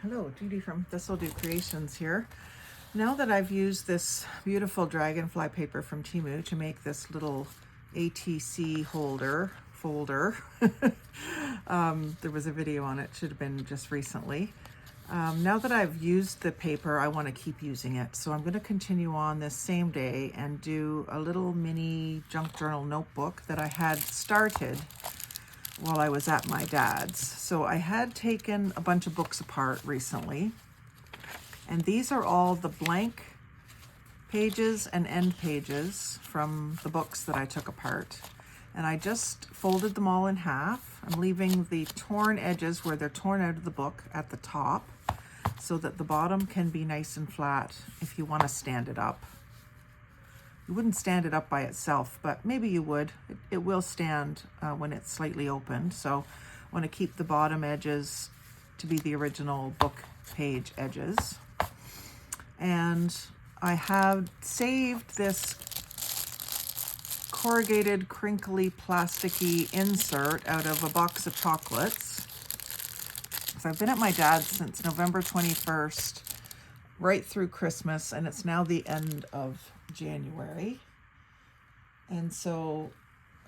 Hello, Judy from Thistledew Creations here. Now that I've used this beautiful Dragonfly paper from Temu to make this little ATC folder, there was a video on it, should have been just recently. Now that I've used the paper, I want to keep using it. So I'm going to continue on this same day and do a little mini junk journal notebook that I had started while I was at my dad's. So I had taken a bunch of books apart recently, and these are all the blank pages and end pages from the books that I took apart. And I just folded them all in half. I'm leaving the torn edges where they're torn out of the book at the top so that the bottom can be nice and flat if you want to stand it up. You wouldn't stand it up by itself, but maybe you would. It will stand when it's slightly opened. So I want to keep the bottom edges to be the original book page edges. And I have saved this corrugated, crinkly, plasticky insert out of a box of chocolates. So I've been at my dad's since November 21st, right through Christmas, and it's now the end of January. And so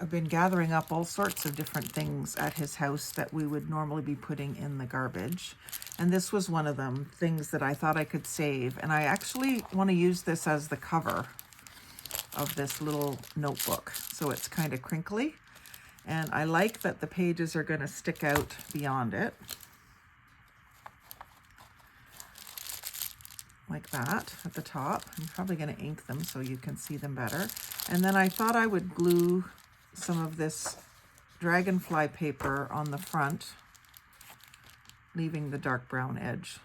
I've been gathering up all sorts of different things at his house that we would normally be putting in the garbage. And this was one of them, things that I thought I could save. And I actually want to use this as the cover of this little notebook. So it's kind of crinkly. And I like that the pages are going to stick out beyond it. Like that at the top. I'm probably going to ink them so you can see them better. And then I thought I would glue some of this Dragonfly paper on the front, leaving the dark brown edge.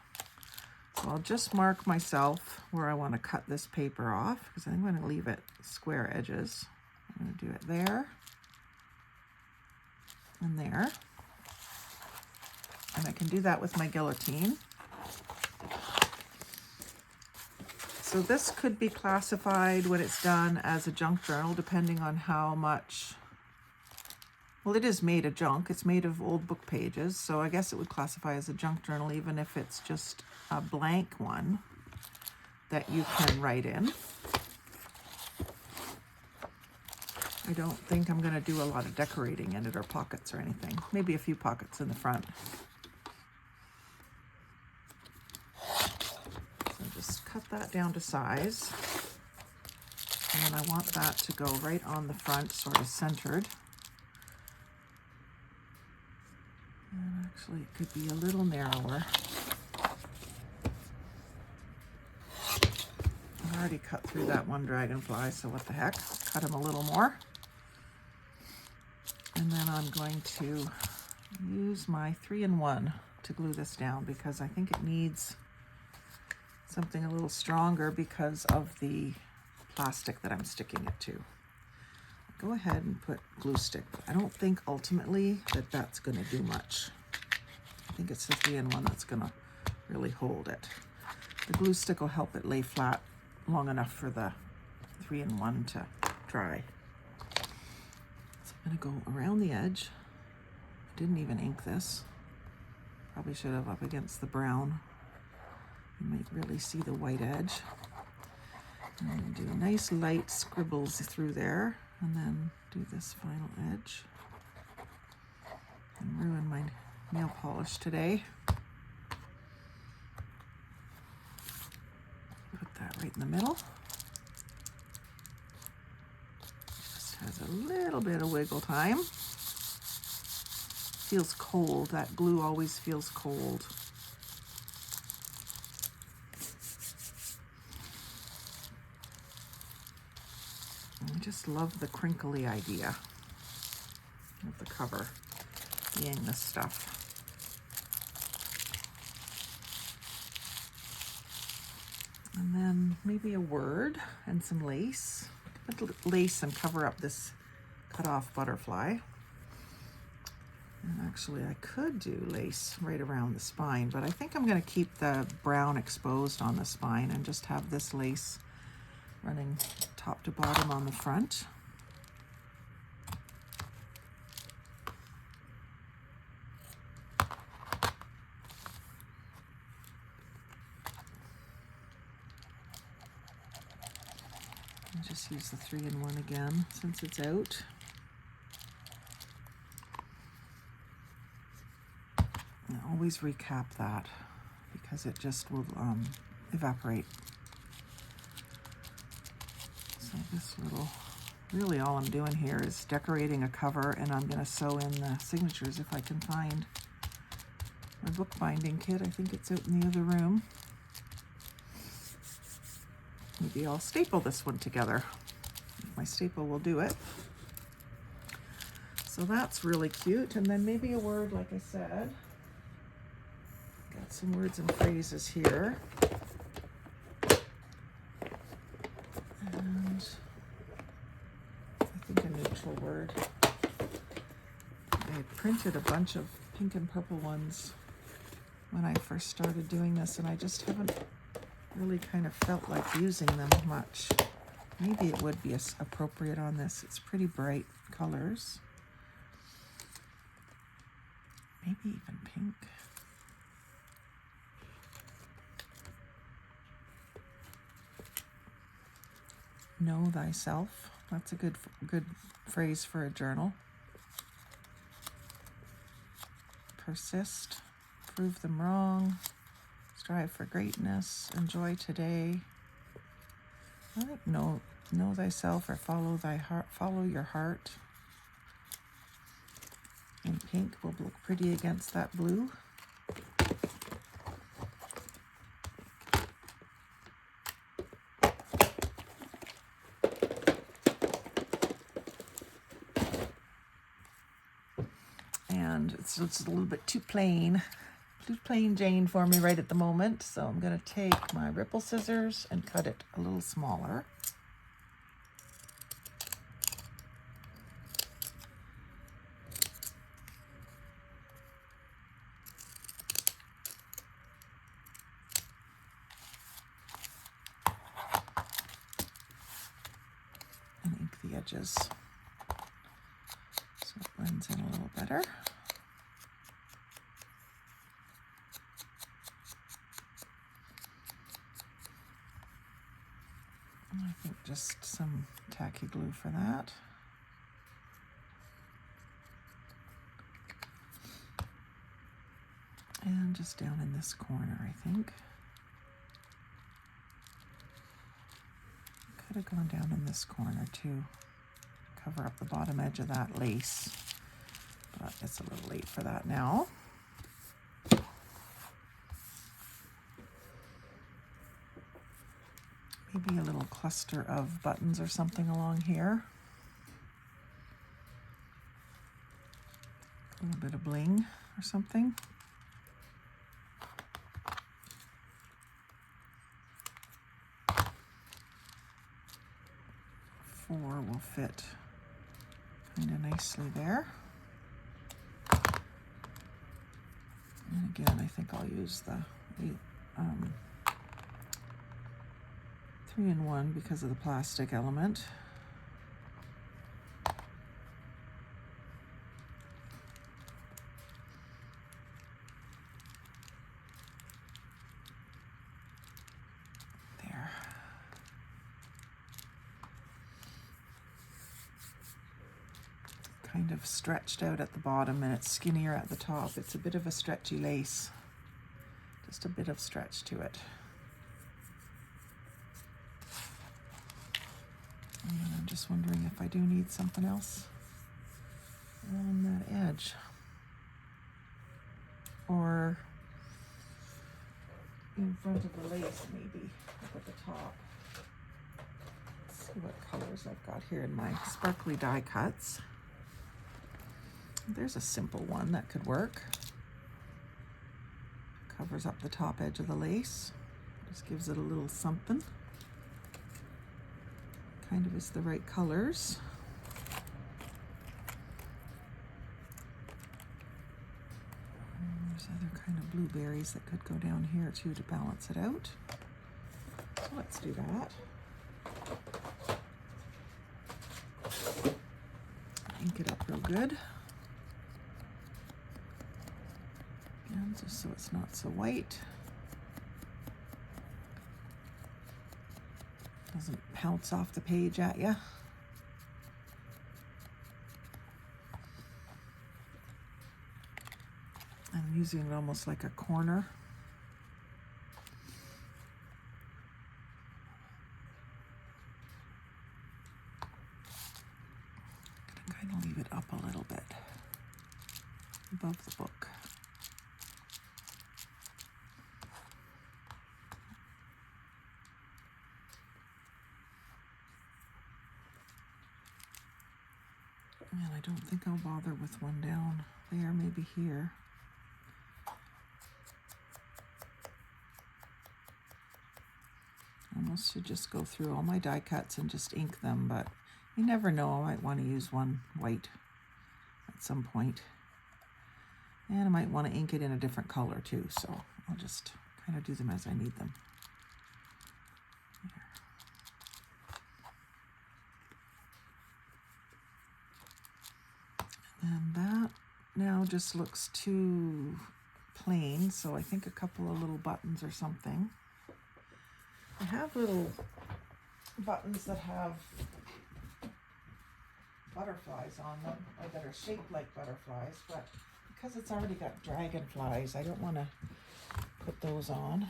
So I'll just mark myself where I want to cut this paper off, because I think I'm going to leave it square edges. I'm going to do it there and there. And I can do that with my guillotine. So this could be classified when it's done as a junk journal, depending on how much, well, it is made of junk. It's made of old book pages. So I guess it would classify as a junk journal, even if it's just a blank one that you can write in. I don't think I'm going to do a lot of decorating in it or pockets or anything. Maybe a few pockets in the front. Just cut that down to size, and then I want that to go right on the front, sort of centered. And actually it could be a little narrower. I've already cut through that one Dragonfly, so what the heck, cut him a little more. And then I'm going to use my 3-in-1 to glue this down, because I think it needs something a little stronger because of the plastic that I'm sticking it to. Go ahead and put glue stick. I don't think ultimately that that's going to do much. I think it's the 3-in-1 that's going to really hold it. The glue stick will help it lay flat long enough for the 3-in-1 to dry. So I'm going to go around the edge. Didn't even ink this. Probably should have up against the brown. You might really see the white edge. And I'm going to do nice light scribbles through there, and then do this final edge. And ruin my nail polish today. Put that right in the middle. Just has a little bit of wiggle time. Feels cold. That glue always feels cold. I just love the crinkly idea of the cover being this stuff. And then maybe a word and some lace. Put lace and cover up this cut off butterfly. And actually I could do lace right around the spine, but I think I'm going to keep the brown exposed on the spine and just have this lace running top to bottom on the front. just use the 3-in-1 again since it's out. And always recap that because it just will evaporate. So this little, really all I'm doing here is decorating a cover, and I'm going to sew in the signatures if I can find my bookbinding kit. I think it's out in the other room. Maybe I'll staple this one together. My staple will do it. So that's really cute. And then maybe a word, like I said. Got some words and phrases here. And I think a neutral word. I printed a bunch of pink and purple ones when I first started doing this, and I just haven't really kind of felt like using them much. Maybe it would be appropriate on this. It's pretty bright colors. Maybe even pink. Know thyself. That's a good phrase for a journal. Persist. Prove them wrong. Strive for greatness. Enjoy today. I think know thyself or follow thy heart. Follow your heart. And pink will look pretty against that blue. And it's a little bit too plain Jane for me right at the moment. So I'm going to take my ripple scissors and cut it a little smaller. And ink the edges so it blends in a little better. I think just some tacky glue for that. And just down in this corner, I think. Could have gone down in this corner too. Cover up the bottom edge of that lace. But it's a little late for that now. Maybe a little cluster of buttons or something along here. A little bit of bling or something. Four will fit kind of nicely there. And again, I think I'll use the 3-in-1 because of the plastic element. There. Kind of stretched out at the bottom and it's skinnier at the top. It's a bit of a stretchy lace. Just a bit of stretch to it. And I'm just wondering if I do need something else on that edge. Or in front of the lace, maybe, up at the top. Let's see what colors I've got here in my sparkly die cuts. There's a simple one that could work. Covers up the top edge of the lace. Just gives it a little something. Kind of is the right colors. And there's other kind of blueberries that could go down here too to balance it out. So let's do that. Ink it up real good. Again, just so it's not so white. Doesn't pounce off the page at you. I'm using it almost like a corner. I'm gonna kind of leave it up a little bit above the book. And I don't think I'll bother with one down there, maybe here. Almost should just go through all my die cuts and just ink them, but you never know, I might want to use one white at some point. And I might want to ink it in a different color too, so I'll just kind of do them as I need them. And that now just looks too plain, so I think a couple of little buttons or something. I have little buttons that have butterflies on them, or that are shaped like butterflies, but because it's already got dragonflies, I don't want to put those on.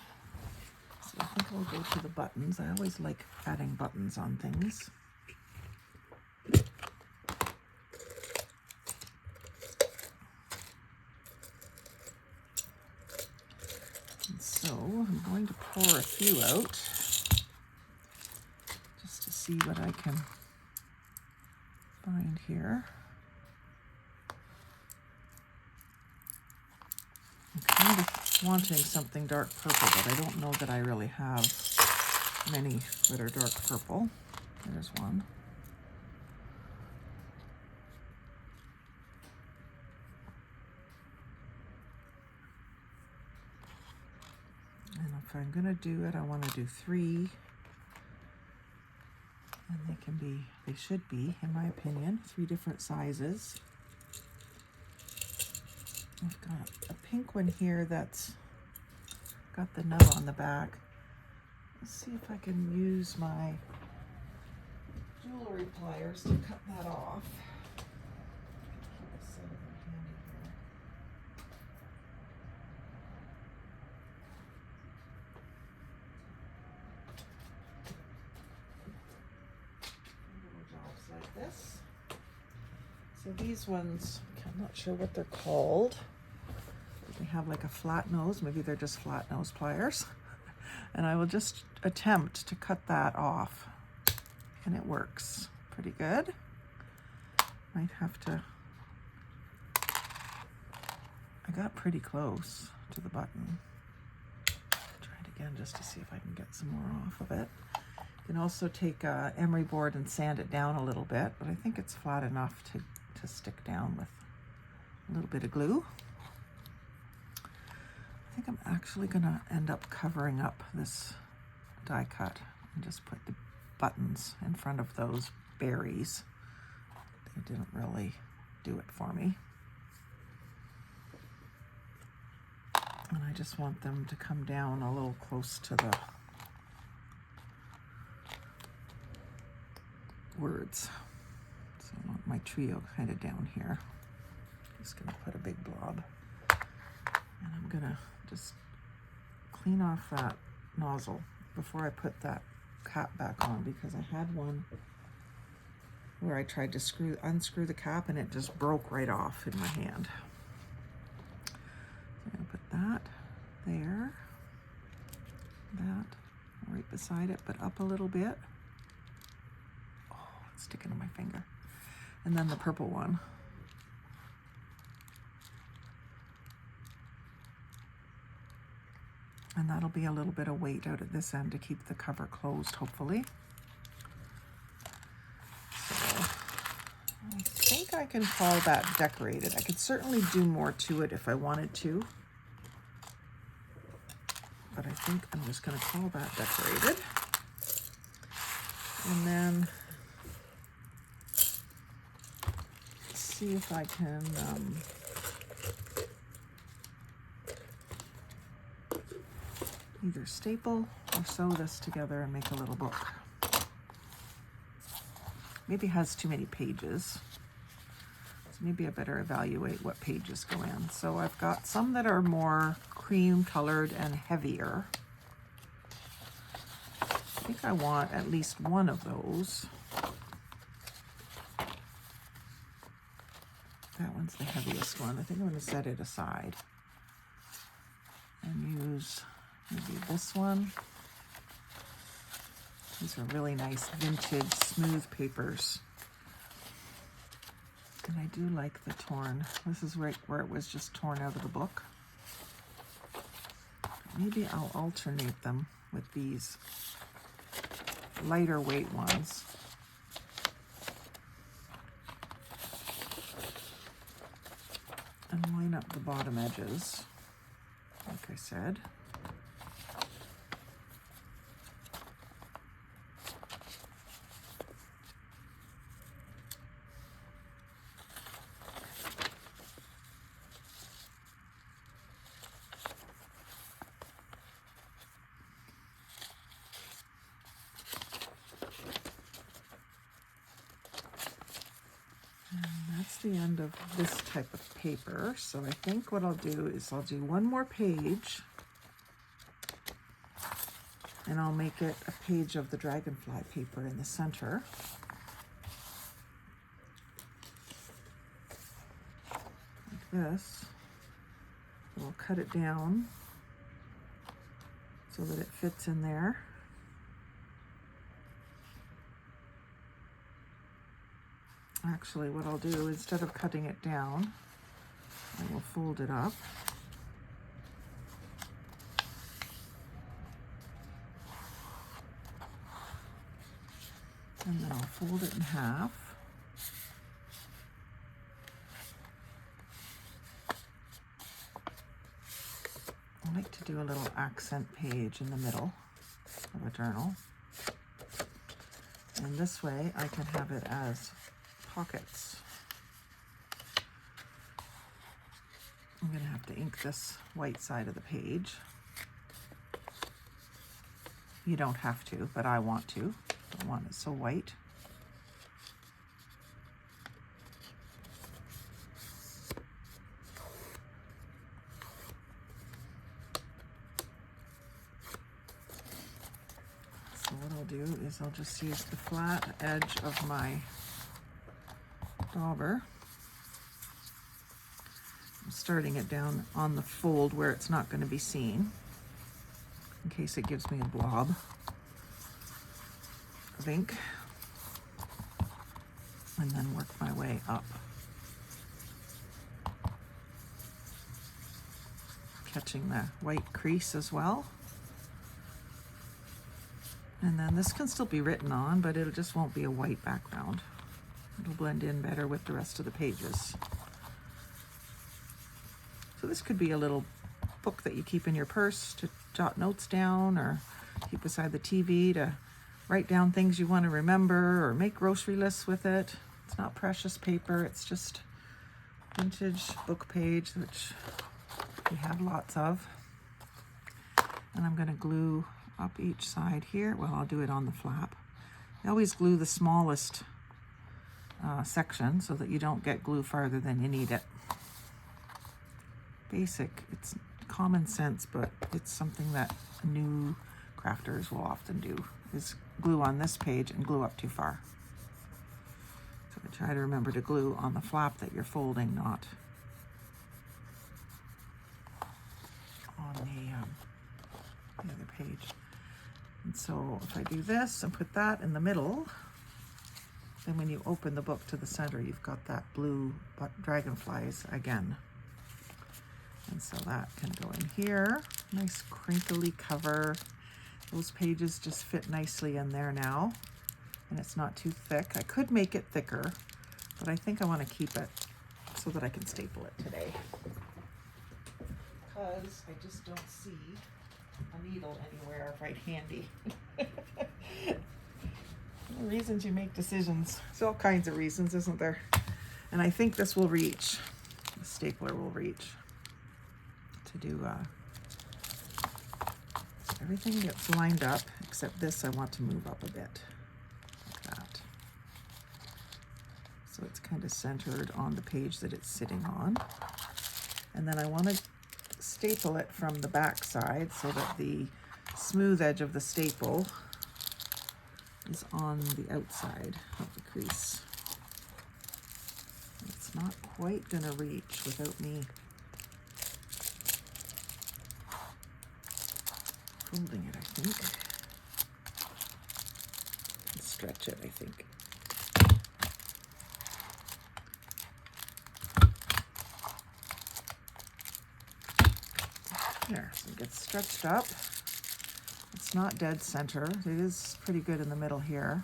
So I think I'll go to the buttons. I always like adding buttons on things. And so I'm going to pour a few out just to see what I can find here. I'm kind of wanting something dark purple, but I don't know that I really have many that are dark purple. There's one. And if I'm gonna do it, I want to do 3. And they should be, in my opinion, 3 different sizes. I've got a pink one here that's got the nub on the back. Let's see if I can use my jewelry pliers to cut that off. Keep a set of them handy here. Little jobs like this. So these ones, I'm not sure what they're called. They have like a flat nose, maybe they're just flat nose pliers. And I will just attempt to cut that off. And it works pretty good. Might have to, I got pretty close to the button. Try it again just to see if I can get some more off of it. You can also take a emery board and sand it down a little bit, but I think it's flat enough to stick down with a little bit of glue. I think I'm actually gonna end up covering up this die cut and just put the buttons in front of those berries. They didn't really do it for me. And I just want them to come down a little close to the words. So I want my trio kind of down here. Just gonna put a big blob. And I'm gonna just clean off that nozzle before I put that cap back on, because I had one where I tried to unscrew the cap and it just broke right off in my hand. So I'm gonna put that there, that right beside it, but up a little bit. Oh, it's sticking to my finger. And then the purple one. And that'll be a little bit of weight out at this end to keep the cover closed, hopefully. So I think I can call that decorated. I could certainly do more to it if I wanted to. But I think I'm just gonna call that decorated. And then see if I can either staple or sew this together and make a little book. maybe has too many pages. So maybe I better evaluate what pages go in. So I've got some that are more cream colored and heavier. I think I want at least one of those. That one's the heaviest one. I think I'm going to set it aside and use maybe this one. These are really nice vintage smooth papers. And I do like the torn. This is right where it was just torn out of the book. Maybe I'll alternate them with these lighter weight ones. And line up the bottom edges, like I said. That's the end of this type of paper. So I think what I'll do is I'll do one more page and I'll make it a page of the Dragonfly paper in the center. Like this. We'll cut it down so that it fits in there. Actually, what I'll do, instead of cutting it down, I will fold it up. And then I'll fold it in half. I like to do a little accent page in the middle of a journal. And this way I can have it as pockets. I'm going to have to ink this white side of the page. You don't have to, but I want to. I want it so white. So what I'll do is I'll just use the flat edge of my dauber. I'm starting it down on the fold where it's not going to be seen, in case it gives me a blob of ink, and then work my way up, catching the white crease as well. And then this can still be written on, but it just won't be a white background. It'll blend in better with the rest of the pages. So this could be a little book that you keep in your purse to jot notes down, or keep beside the TV to write down things you want to remember, or make grocery lists with it. It's not precious paper, it's just vintage book page, which we have lots of. And I'm going to glue up each side here. Well, I'll do it on the flap. I always glue the smallest section so that you don't get glue farther than you need it. Basic, it's common sense, but it's something that new crafters will often do, is glue on this page and glue up too far. So I try to remember to glue on the flap that you're folding, not on the other page. And so if I do this and put that in the middle, then when you open the book to the center, you've got that blue dragonflies again. And so that can go in here. Nice crinkly cover. Those pages just fit nicely in there now. And it's not too thick. I could make it thicker, but I think I want to keep it so that I can staple it today. Because I just don't see a needle anywhere right handy. The reasons you make decisions. There's all kinds of reasons, isn't there? And I think this will reach. The stapler will reach to do everything gets lined up, except this I want to move up a bit, like that. so it's kind of centered on the page that it's sitting on. And then I want to staple it from the back side so that the smooth edge of the staple is on the outside of the crease. It's not quite going to reach without me folding it, I think. And stretch it, I think. There, so it gets stretched up. It's not dead center. It is pretty good in the middle here.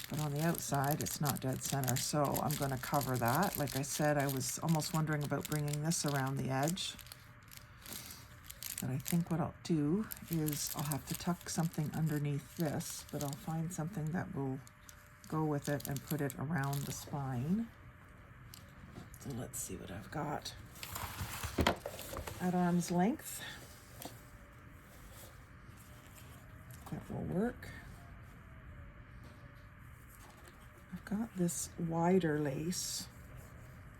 But on the outside, it's not dead center. So I'm going to cover that. Like I said, I was almost wondering about bringing this around the edge. But I think what I'll do is I'll have to tuck something underneath this, but I'll find something that will go with it and put it around the spine. So let's see what I've got at arm's length. That will work. I've got this wider lace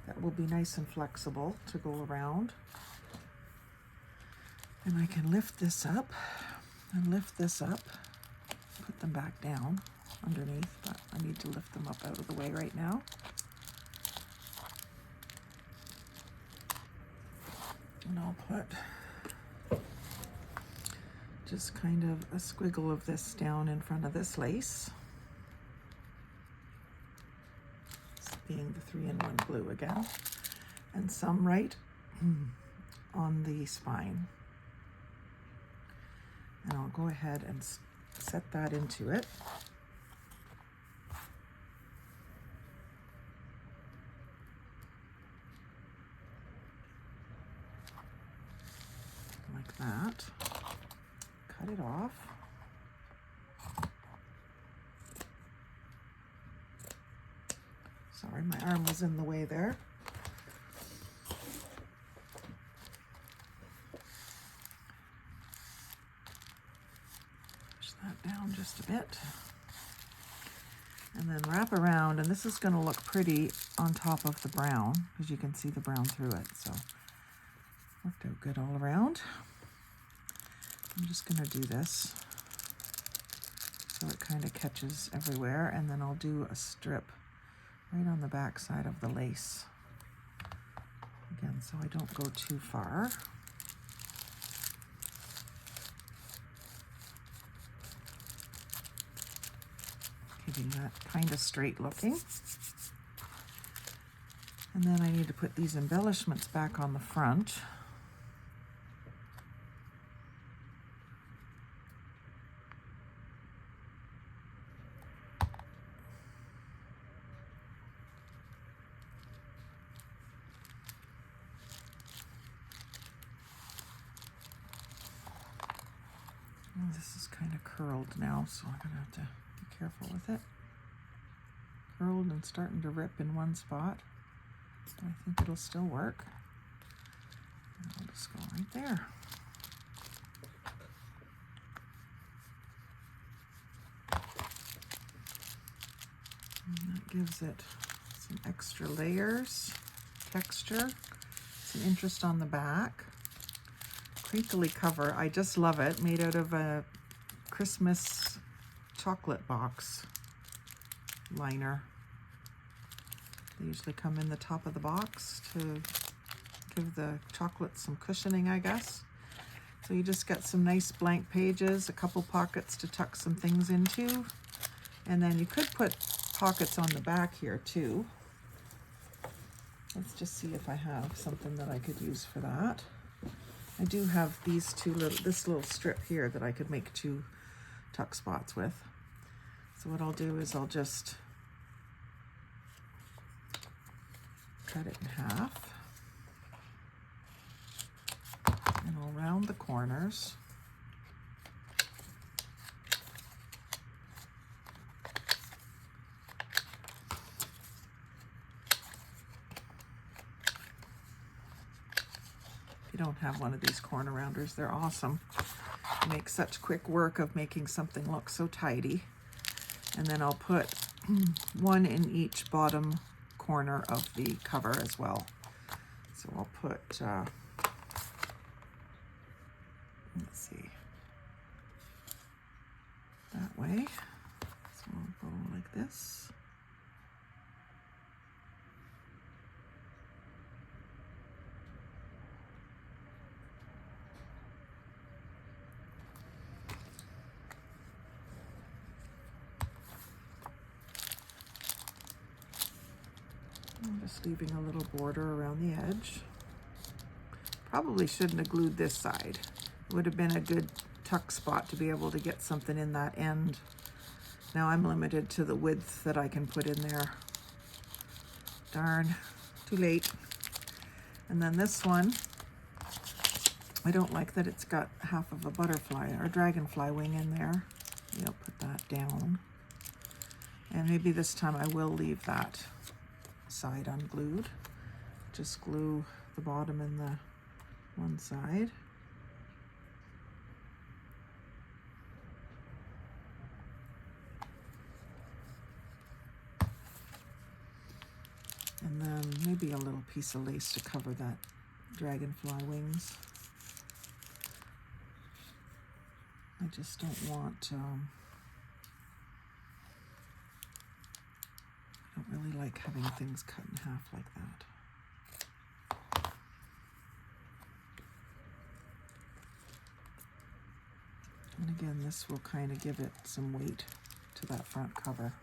that will be nice and flexible to go around. And I can lift this up and lift this up, put them back down underneath, but I need to lift them up out of the way right now. And I'll put just kind of a squiggle of this down in front of this lace. This being the 3-in-1 glue again. And some right on the spine. And I'll go ahead and set that into it. Like that. Cut it off. Sorry, my arm was in the way there. Push that down just a bit. And then wrap around, and this is going to look pretty on top of the brown, because you can see the brown through it. So worked out good all around. I'm just going to do this so it kind of catches everywhere, and then I'll do a strip right on the back side of the lace. Again, so I don't go too far. Keeping that kind of straight looking. And then I need to put these embellishments back on the front. This is kind of curled now, so I'm going to have to be careful with it. Curled and starting to rip in one spot. But I think it'll still work. And I'll just go right there. And that gives it some extra layers, texture, some interest on the back. Crinkly cover, I just love it, made out of a Christmas chocolate box liner. They usually come in the top of the box to give the chocolate some cushioning, I guess. So you just get some nice blank pages, a couple pockets to tuck some things into, and then you could put pockets on the back here too. Let's just see if I have something that I could use for that. I do have these this little strip here that I could make 2 tuck spots with. So what I'll do is I'll just cut it in half. And I'll round the corners. Don't have one of these corner rounders, they're awesome. They make such quick work of making something look so tidy. And then I'll put one in each bottom corner of the cover as well. So I'll put, let's see, that way. So I'll go like this. I'm just leaving a little border around the edge. Probably shouldn't have glued this side. It would have been a good tuck spot to be able to get something in that end. Now I'm limited to the width that I can put in there. Darn, too late. And then this one, I don't like that it's got half of a butterfly or dragonfly wing in there. Maybe I'll put that down. And maybe this time I will leave that side unglued. Just glue the bottom and the one side. And then maybe a little piece of lace to cover that dragonfly wings. I just don't want, I don't really like having things cut in half like that. And again, this will kind of give it some weight to that front cover.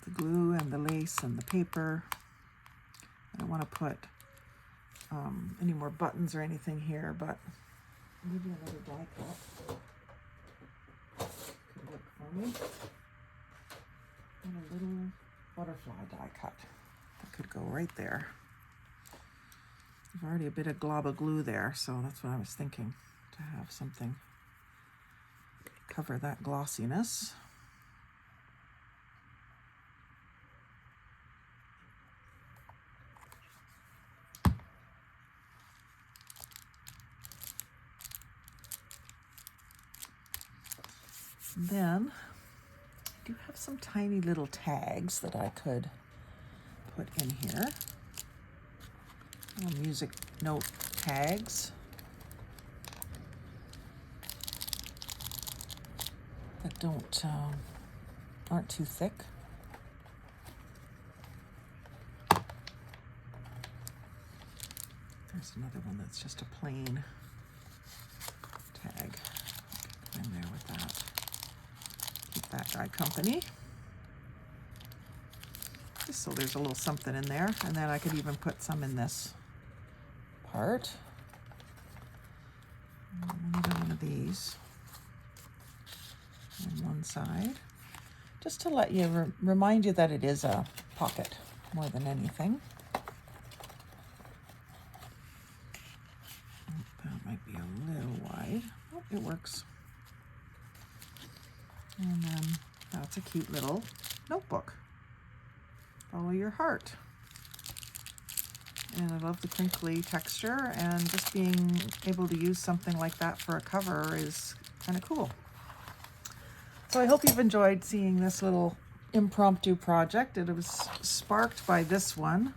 The glue and the lace and the paper. I don't want to put any more buttons or anything here, but maybe another die cut could work for me. And a little butterfly die cut that could go right there. There's already a bit of glob of glue there, so that's what I was thinking, to have something cover that glossiness. Then I do have some tiny little tags that I could put in here. Little music note tags that aren't too thick. There's another one that's just a plain tag. Go in there with that. Keep that guy company. Just so there's a little something in there, and then I could even put some in this part. Another one of these on one side, just to let you remind you that it is a pocket more than anything. That might be a little wide. Oh, it works. And then that's a cute little notebook. Follow your heart. And I love the crinkly texture, and just being able to use something like that for a cover is kind of cool. So I hope you've enjoyed seeing this little impromptu project. It was sparked by this one,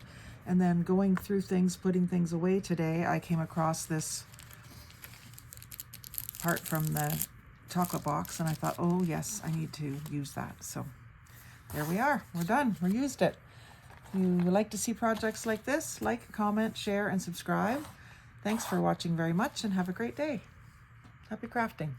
and then going through things, putting things away today, I came across this part from the chocolate box, and I thought, oh yes, I need to use that. So there we are, we're done, we used it. If you would like to see projects like this, like, comment, share, and subscribe. Thanks for watching very much, and have a great day. Happy crafting.